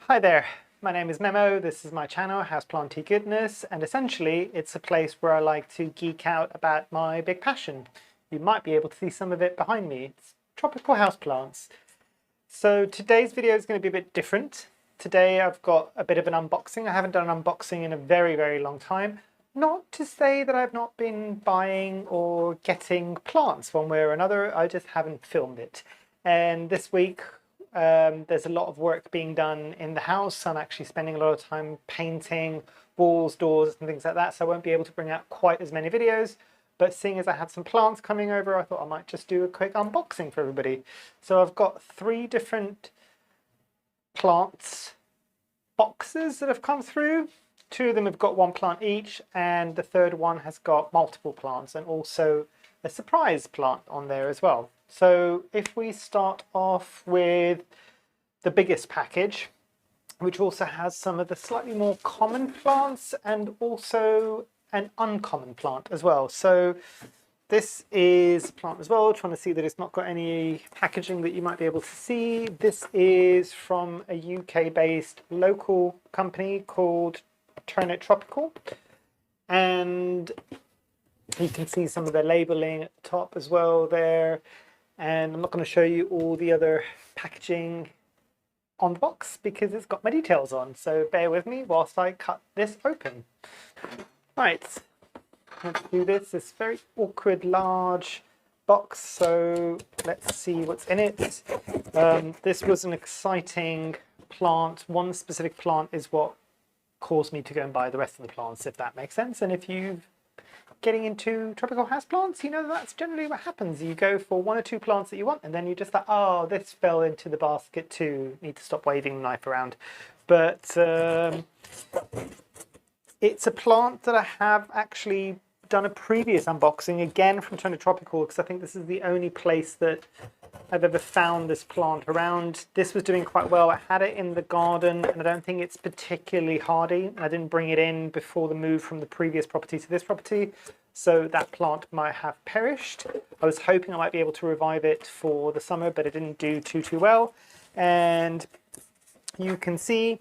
Hi there, my name is Memo, this is my channel, Houseplanty Goodness, and essentially it's a place where I like to geek out about my big passion. You might be able to see some of it behind me. It's tropical houseplants. So today's video is going to be a bit different. Today I've got a bit of an unboxing. I haven't done an unboxing in a very long time. Not to say that I've not been buying or getting plants one way or another, I just haven't filmed it. And this week there's a lot of work being done in the house. I'm actually spending a lot of time painting walls, doors and things like that, so I won't be able to bring out quite as many videos. But seeing as I had some plants coming over, I thought I might just do a quick unboxing for everybody. So I've got 3 different plants boxes that have come through. 2 of them have got 1 plant each, and the 3rd one has got multiple plants and also a surprise plant on there as well. So if we start off with the biggest package, which also has some of the slightly more common plants and also an uncommon plant as well. So this is a plant as well, trying to see that it's not got any packaging that you might be able to see. This is from a UK-based local company called Tropical, and you can see some of the labeling at the top as well there. And I'm not going to show you all the other packaging on the box because it's got my details on, so bear with me whilst I cut this open. Right, let's do this very awkward large box, so let's see what's in it. This was an exciting plant. One specific plant is what caused me to go and buy the rest of the plants, if that makes sense. And if you're getting into tropical houseplants, you know that's generally what happens. You go for 1 or 2 plants that you want, and then you're just like, oh, this fell into the basket too. Need to stop waving the knife around. But it's a plant that I have actually done a previous unboxing, again from Tropical, because I think this is the only place that I've ever found this plant around. This was doing quite well. I had it in the garden, and I don't think it's particularly hardy. I didn't bring it in before the move from the previous property to this property, so that plant might have perished. I was hoping I might be able to revive it for the summer, but it didn't do too well. And you can see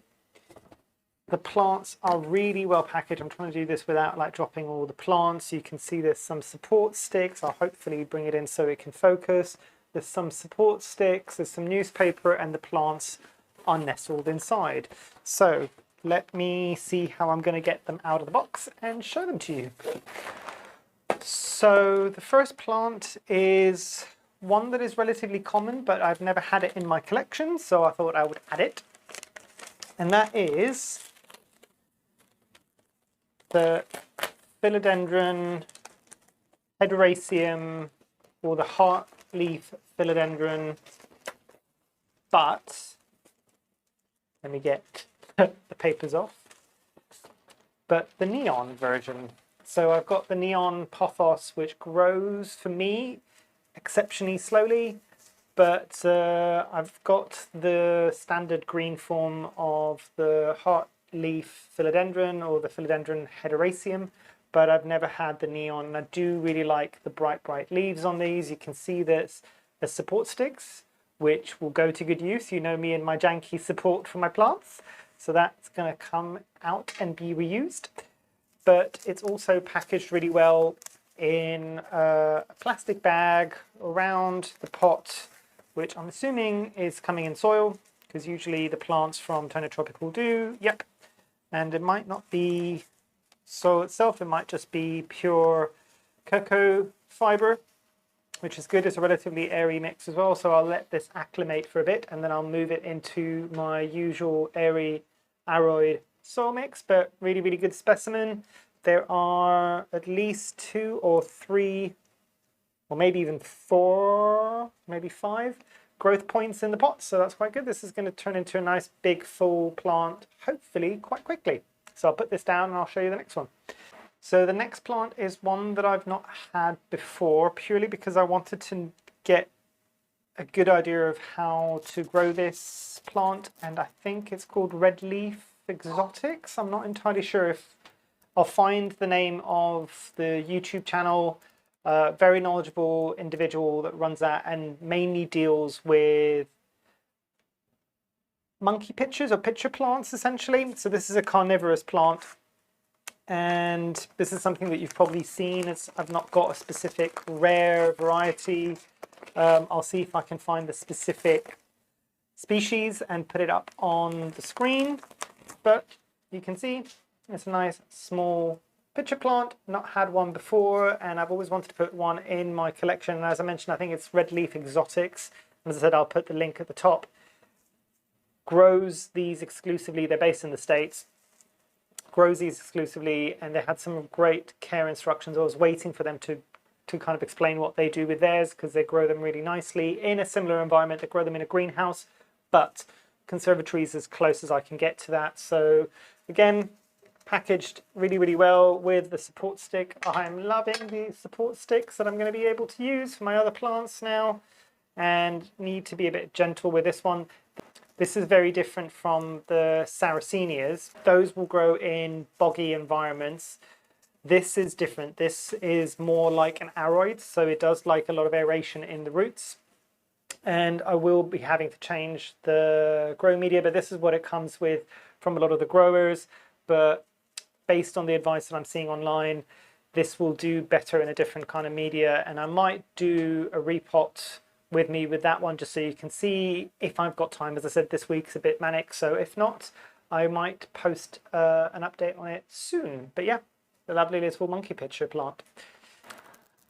the plants are really well packaged. I'm trying to do this without like dropping all the plants. You can see there's some support sticks. I'll hopefully bring it in so it can focus. There's some support sticks, there's some newspaper, and the plants are nestled inside. So let me see how I'm going to get them out of the box and show them to you. So the first plant is one that is relatively common, but I've never had it in my collection, so I thought I would add it. And that is the Philodendron hederaceum, or the heart leaf philodendron, but let me get the papers off, but the neon version. So I've got the neon pothos, which grows for me exceptionally slowly, but I've got the standard green form of the heart leaf philodendron, or the Philodendron hederaceum, but I've never had the neon, and I do really like the bright leaves on these. You can see there's support sticks, which will go to good use. You know me and my janky support for my plants, so that's going to come out and be reused. But it's also packaged really well in a plastic bag around the pot, which I'm assuming is coming in soil, because usually the plants from Tropical do. Yep, and it might not be soil itself, it might just be pure cocoa fiber, which is good. It's a relatively airy mix as well, so I'll let this acclimate for a bit and then I'll move it into my usual airy aroid soil mix. But really good specimen. There are at least 2 or 3, or maybe even 4, maybe 5 growth points in the pot, so that's quite good. This is going to turn into a nice big full plant, hopefully quite quickly. So I'll put this down and I'll show you the next one. So the next plant is one that I've not had before, purely because I wanted to get a good idea of how to grow this plant, and I think it's called Red Leaf Exotics. I'm not entirely sure. If I'll find the name of the YouTube channel. Very knowledgeable individual that runs that and mainly deals with monkey pitchers or pitcher plants essentially. So this is a carnivorous plant, and this is something that you've probably seen. I've not got a specific rare variety. I'll see if I can find the specific species and put it up on the screen, but you can see it's a nice small pitcher plant. Not had one before, and I've always wanted to put one in my collection. And as I mentioned, I think it's Red Leaf Exotics. As I said, I'll put the link at the top. Grows these exclusively. They're based in the States. Grows these exclusively, and they had some great care instructions. I was waiting for them to kind of explain what they do with theirs, because they grow them really nicely in a similar environment. They grow them in a greenhouse, but conservatory is as close as I can get to that. So again, packaged really, really well with the support stick. I'm loving the support sticks that I'm going to be able to use for my other plants now, and need to be a bit gentle with this one. This is very different from the Sarracenias. Those will grow in boggy environments. This is different. This is more like an aroid, so it does like a lot of aeration in the roots. And I will be having to change the grow media, but this is what it comes with from a lot of the growers. But based on the advice that I'm seeing online, this will do better in a different kind of media, and I might do a repot with me with that one, just so you can see if I've got time. As I said, this week's a bit manic, so if not, I might post an update on it soon. But yeah, the lovely little monkey pitcher plant.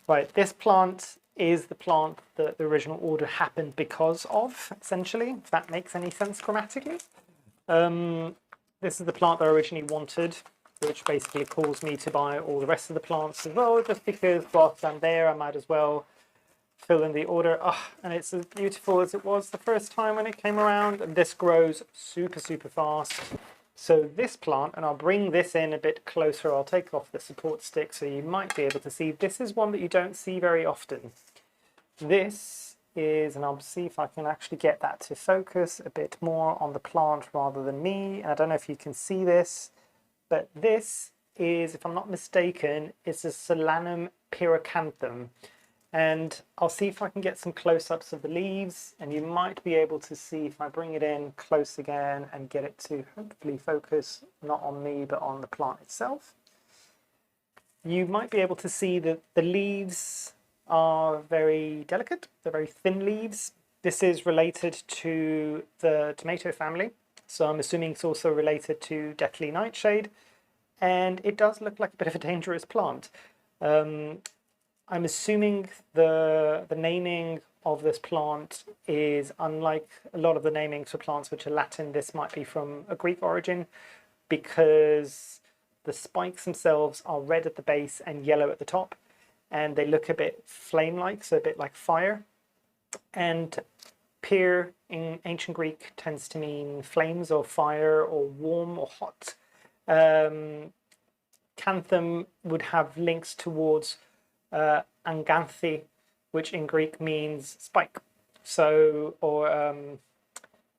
Right, this plant is the plant that the original order happened because of, essentially, if that makes any sense grammatically. This is the plant that I originally wanted, which basically caused me to buy all the rest of the plants as well, just because whilst I'm there, I might as well fill in the order. And it's as beautiful as it was the first time when it came around, and this grows super, super fast. So this plant, and I'll bring this in a bit closer, I'll take off the support stick so you might be able to see, this is one that you don't see very often. This is, and I'll see if I can actually get that to focus a bit more on the plant rather than me, and I don't know if you can see this, but this is, if I'm not mistaken, it's a Solanum pyracanthum. And I'll see if I can get some close-ups of the leaves, and you might be able to see if I bring it in close again and get it to hopefully focus not on me but on the plant itself. You might be able to see that the leaves are very delicate. They're very thin leaves. This is related to the tomato family, so I'm assuming it's also related to Deathly Nightshade, and it does look like a bit of a dangerous plant. I'm assuming the naming of this plant is unlike a lot of the namings for plants which are Latin. This might be from a Greek origin, because the spikes themselves are red at the base and yellow at the top, and they look a bit flame-like, so a bit like fire. And pyr in ancient Greek tends to mean flames or fire or warm or hot. Canthum would have links towards anganthi, which in Greek means spike. So, or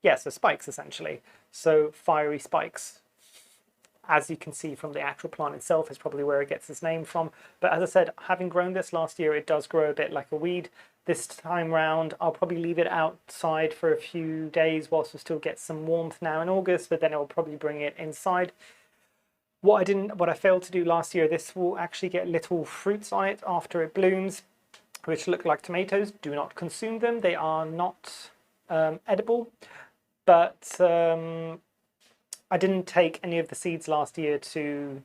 yeah, so spikes essentially. So fiery spikes, as you can see from the actual plant itself, is probably where it gets its name from. But as I said, having grown this last year, it does grow a bit like a weed. This time round, I'll probably leave it outside for a few days whilst we still get some warmth now in August, but then I'll probably bring it inside. What I failed to do last year, this will actually get little fruits on it after it blooms, which look like tomatoes. Do not consume them. They are not edible. But I didn't take any of the seeds last year to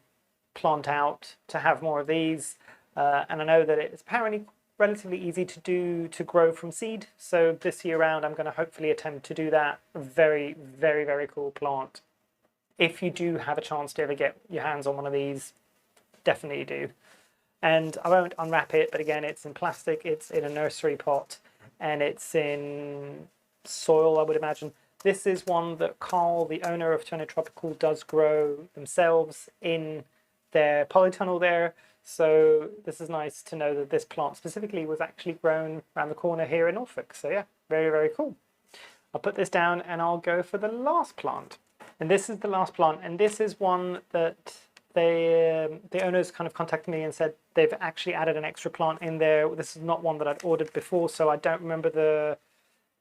plant out to have more of these. And I know that it's apparently relatively easy to do to grow from seed. So this year round, I'm going to hopefully attempt to do that. Very, very, very cool plant. If you do have a chance to ever get your hands on one of these, definitely do. And I won't unwrap it, but again, it's in plastic, it's in a nursery pot, and it's in soil, I would imagine. This is one that Carl, the owner of Turner Tropical, does grow themselves in their polytunnel there. So this is nice to know that this plant specifically was actually grown around the corner here in Norfolk. So yeah, very, very cool. I'll put this down and I'll go for the last plant. And this is the last plant, and this is one that the owners kind of contacted me and said they've actually added an extra plant in there. This is not one that I'd ordered before, so I don't remember the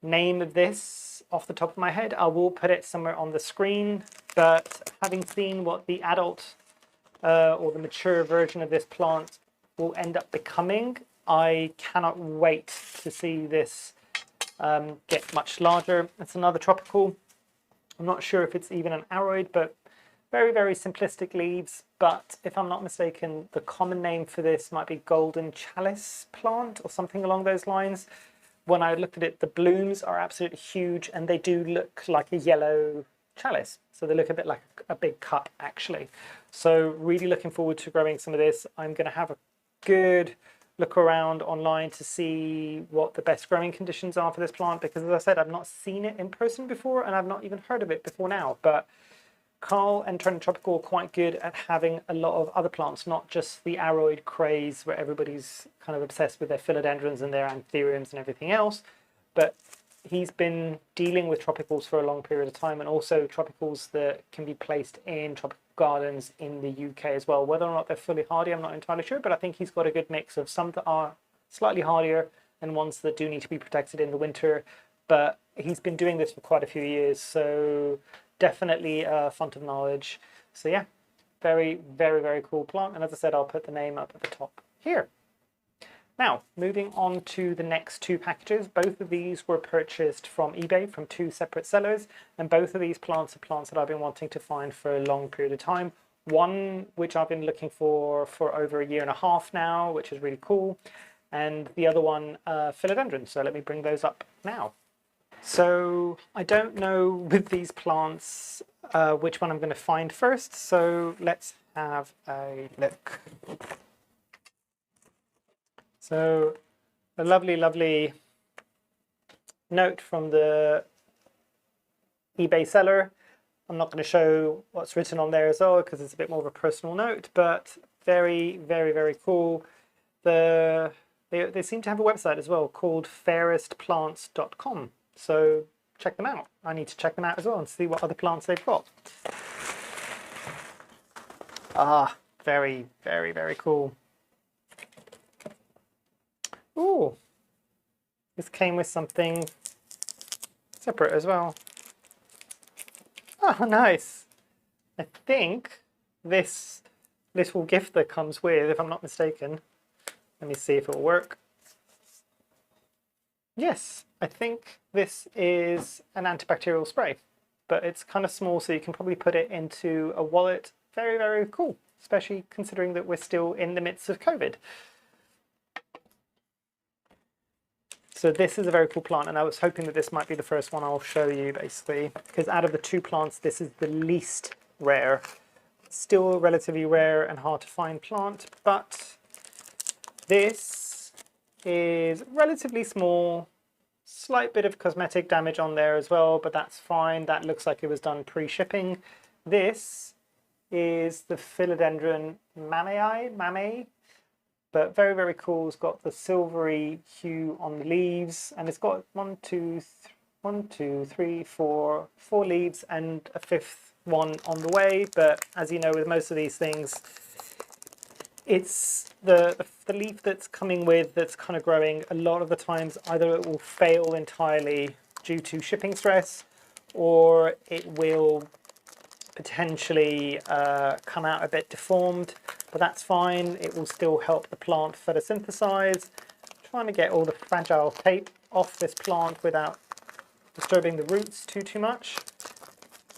name of this. off the top of my head. I will put it somewhere on the screen, but having seen what the adult or the mature version of this plant will end up becoming, I cannot wait to see this get much larger. It's another tropical. I'm not sure if it's even an aroid, but very, very simplistic leaves. But if I'm not mistaken, the common name for this might be golden chalice plant or something along those lines. When I looked at it, the blooms are absolutely huge and they do look like a yellow chalice. So they look a bit like a big cup actually. So really looking forward to growing some of this. I'm going to have a good look around online to see what the best growing conditions are for this plant, because as I said, I've not seen it in person before and I've not even heard of it before now. But Carl and Trend Tropical are quite good at having a lot of other plants, not just the aroid craze where everybody's kind of obsessed with their philodendrons and their anthuriums and everything else, but he's been dealing with tropicals for a long period of time, and also tropicals that can be placed in tropical gardens in the UK as well. Whether or not they're fully hardy, I'm not entirely sure, but I think he's got a good mix of some that are slightly hardier and ones that do need to be protected in the winter. But he's been doing this for quite a few years, so definitely a font of knowledge. So yeah, very, very, very cool plant. And as I said, I'll put the name up at the top here. Now, moving on to the next two packages. Both of these were purchased from eBay from two separate sellers, and both of these plants are plants that I've been wanting to find for a long period of time. One which I've been looking for over a year and a half now, which is really cool, and the other one, Philodendron. So let me bring those up now. So I don't know with these plants which one I'm going to find first, so let's have a look. So a lovely, lovely note from the eBay seller. I'm not going to show what's written on there as well because it's a bit more of a personal note, but very, very, very cool. They seem to have a website as well called fairestplants.com. So check them out. I need to check them out as well and see what other plants they've got. Ah, very, very, very cool. Ooh, this came with something separate as well. Oh, nice. I think this little gift that comes with, if I'm not mistaken, let me see if it'll work. Yes, I think this is an antibacterial spray, but it's kind of small, so you can probably put it into a wallet. Very, very cool, especially considering that we're still in the midst of COVID. So this is a very cool plant, and I was hoping that this might be the first one I'll show you, basically, because out of the two plants, this is the least rare. Still a relatively rare and hard to find plant, but this is relatively small. Slight bit of cosmetic damage on there as well, but that's fine. That looks like it was done pre-shipping. This is the Philodendron mamei. But very, very cool. It's got the silvery hue on the leaves, and it's got four leaves and a fifth one on the way. But as you know, with most of these things, it's the leaf that's coming with that's kind of growing. A lot of the times, either it will fail entirely due to shipping stress, or it will potentially come out a bit deformed, but that's fine. It will still help the plant photosynthesize. I'm trying to get all the fragile tape off this plant without disturbing the roots too much.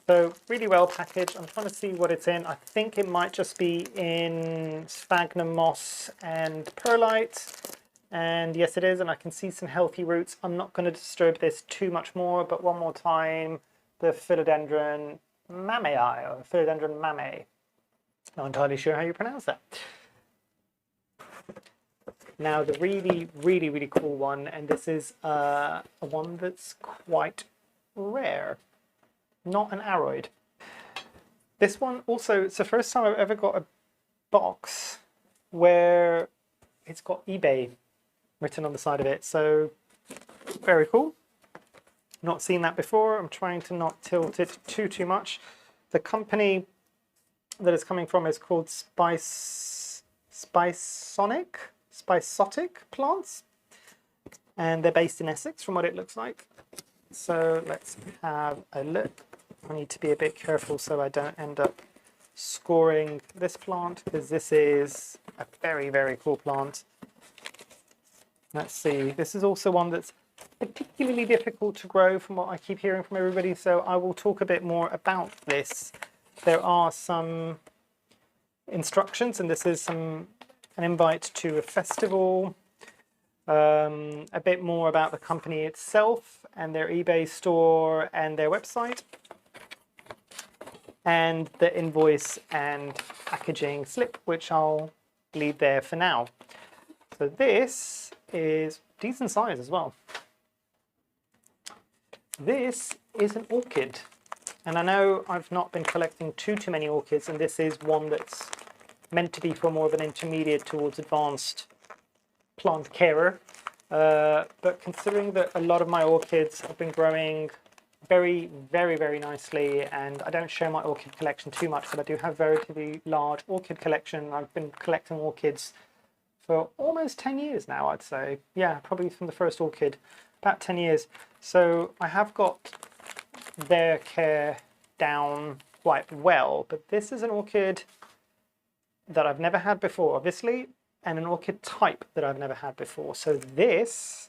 So really well packaged. I'm trying to see what it's in. I think it might just be in sphagnum moss and perlite. And yes, it is, and I can see some healthy roots. I'm not going to disturb this too much more, but one more time, the Philodendron mamei, or Philodendron mamei. Not entirely sure how you pronounce that. Now the really, really, really cool one, and this is a one that's quite rare. Not an aroid. This one also, it's the first time I've ever got a box where it's got eBay written on the side of it. So very cool. Not seen that before. I'm trying to not tilt it too much. The company that it's coming from is called Spiceotic Plants, and they're based in Essex from what it looks like. So let's have a look. I need to be a bit careful so I don't end up scoring this plant, because this is a very, very cool plant. Let's see, this is also one that's particularly difficult to grow from what I keep hearing from everybody, so I will talk a bit more about this. There are some instructions, and this is an invite to a festival, a bit more about the company itself and their eBay store and their website, and the invoice and packaging slip, which I'll leave there for now. So this is decent size as well. This is an orchid, and I know I've not been collecting too many orchids, and this is one that's meant to be for more of an intermediate towards advanced plant carer. But considering that a lot of my orchids have been growing very, very, very nicely, and I don't share my orchid collection too much, but I do have a relatively large orchid collection. I've been collecting orchids for almost 10 years now, I'd say. Yeah, probably from the first orchid, about 10 years. So I have got their care down quite well, but this is an orchid that I've never had before, obviously, and an orchid type that I've never had before. So this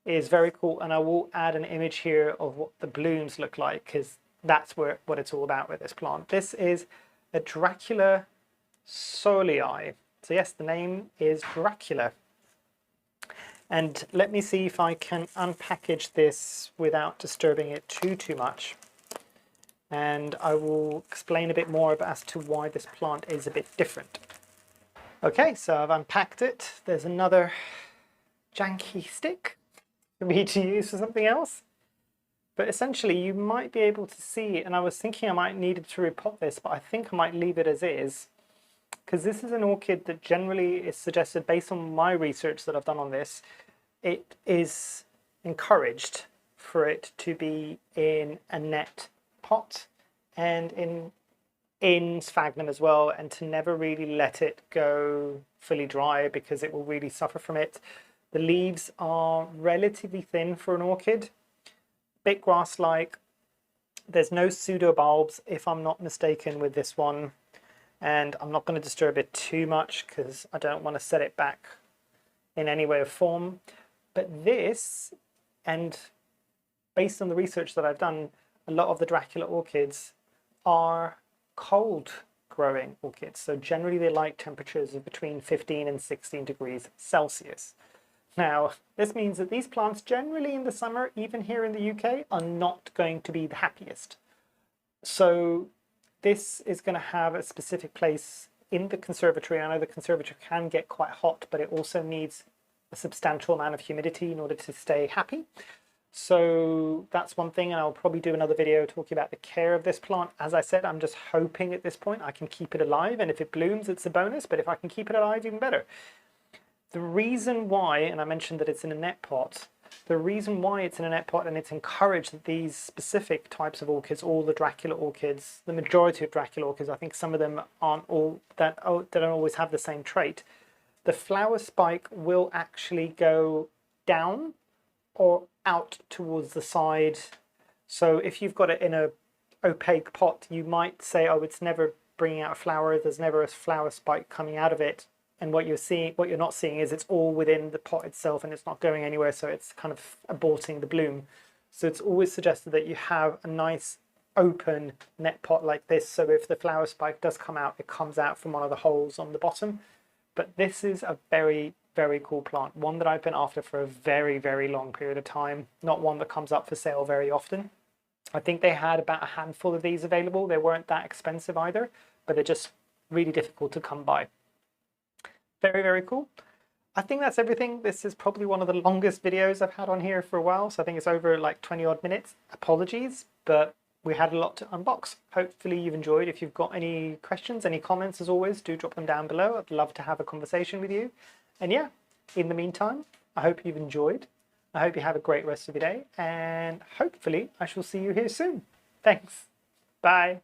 is very cool, and I will add an image here of what the blooms look like, because that's what it's all about with this plant. This is a Dracula solii. So yes, the name is Dracula. And let me see if I can unpackage this without disturbing it too much. And I will explain a bit more as to why this plant is a bit different. Okay, so I've unpacked it. There's another janky stick for me to use for something else. But essentially you might be able to see, and I was thinking I might need to repot this, but I think I might leave it as is, because this is an orchid that generally is suggested, based on my research that I've done on this, it is encouraged for it to be in a net pot and in sphagnum as well, and to never really let it go fully dry, because it will really suffer from it. The leaves are relatively thin for an orchid, bit grass-like. There's no pseudobulbs, if I'm not mistaken, with this one, and I'm not going to disturb it too much because I don't want to set it back in any way or form. But this, and based on the research that I've done, a lot of the Dracula orchids are cold growing orchids. So generally they like temperatures of between 15 and 16 degrees Celsius. Now, this means that these plants generally in the summer, even here in the UK, are not going to be the happiest. So this is going to have a specific place in the conservatory. I know the conservatory can get quite hot, but it also needs a substantial amount of humidity in order to stay happy. So that's one thing, and I'll probably do another video talking about the care of this plant. As I said, I'm just hoping at this point I can keep it alive, and if it blooms, it's a bonus, but if I can keep it alive, even better. The reason why, and I mentioned that it's in a net pot, the reason why it's in a net pot and it's encouraged that these specific types of orchids, all the Dracula orchids, the majority of Dracula orchids, I think some of them aren't all that don't always have the same trait. The flower spike will actually go down or out towards the side. So if you've got it in a opaque pot, you might say, oh, it's never bringing out a flower, there's never a flower spike coming out of it. And what you're not seeing is it's all within the pot itself and it's not going anywhere, so it's kind of aborting the bloom. So it's always suggested that you have a nice open net pot like this, so if the flower spike does come out, it comes out from one of the holes on the bottom. But this is a very, very cool plant, one that I've been after for a very, very long period of time, not one that comes up for sale very often. I think they had about a handful of these available. They weren't that expensive either, but they're just really difficult to come by. Very, very cool. I think that's everything. This is probably one of the longest videos I've had on here for a while, so I think it's over like 20 odd minutes. Apologies, but we had a lot to unbox. Hopefully you've enjoyed. If you've got any questions, any comments, as always, do drop them down below. I'd love to have a conversation with you. And yeah, in the meantime, I hope you've enjoyed. I hope you have a great rest of your day, and hopefully I shall see you here soon. Thanks. Bye.